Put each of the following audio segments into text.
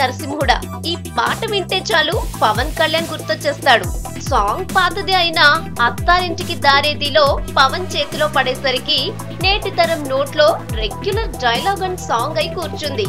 నరసింహుడా ఈ పాట వింటే చాలు పవన్ కళ్యాణ్ గుర్తొచ్చేస్తాడు. సాంగ్ పాతదే అయినా అత్తారింటికి దారేదిలో పవన్ చేతిలో పడేసరికి నేటి తరం నోట్లో రెగ్యులర్ డైలాగ్ అండ్ సాంగ్ అయి కూర్చుంది.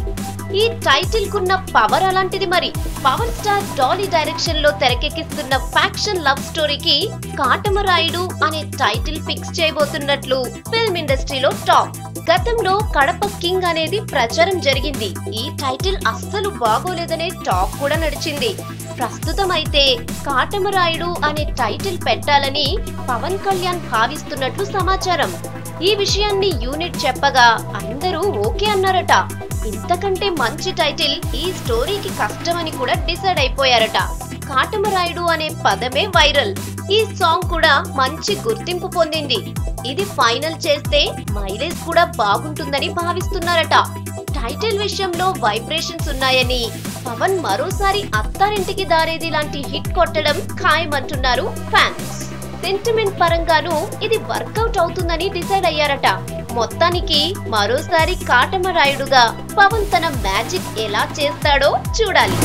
ఈ టైటిల్ కున్న పవర్ అలాంటిది. మరి పవర్ స్టార్ డాలీ డైరెక్షన్ లో తెరకెక్కిస్తున్న ఫ్యాక్షన్ లవ్ స్టోరీకి కాటమరాయుడు అనే టైటిల్ ఫిక్స్ చేయబోతున్నట్లు ఫిల్మ్ ఇండస్ట్రీలో టాక్. గతంలో కడప కింగ్ అనేది ప్రచారం జరిగింది. ఈ టైటిల్ అస్సలు బాగోలేదనే టాక్ కూడా నడిచింది. ప్రస్తుతం అయితే కాటమరాయుడు అనే టైటిల్ పెట్టాలని పవన్ కళ్యాణ్ భావిస్తున్నట్లు సమాచారం. ఈ విషయాన్ని యూనిట్ చెప్పగా అందరూ ఓకే అన్నారట. ఇంతకంటే మంచి టైటిల్ ఈ స్టోరీకి కష్టమని కూడా డిసైడ్ అయిపోయారట. కాటమరాయుడు అనే పదమే వైరల్. ఈ సాంగ్ కూడా మంచి గుర్తింపు పొందింది. ఇది ఫైనల్ చేస్తే మైలేజ్ కూడా బాగుంటుందని భావిస్తున్నారట. టైటిల్ విషయంలో వైబ్రేషన్స్ ఉన్నాయని, పవన్ మరోసారి అత్తారింటికి దారేది లాంటి హిట్ కొట్టడం ఖాయమంటున్నారు ఫ్యాన్స్. సెంటిమెంట్ పరంగానూ ఇది వర్కౌట్ అవుతుందని డిసైడ్ అయ్యారట. మొత్తానికి మరోసారి కాటమరాయుడుగా పవన్ తన మ్యాజిక్ ఎలా చేస్తాడో చూడాలి.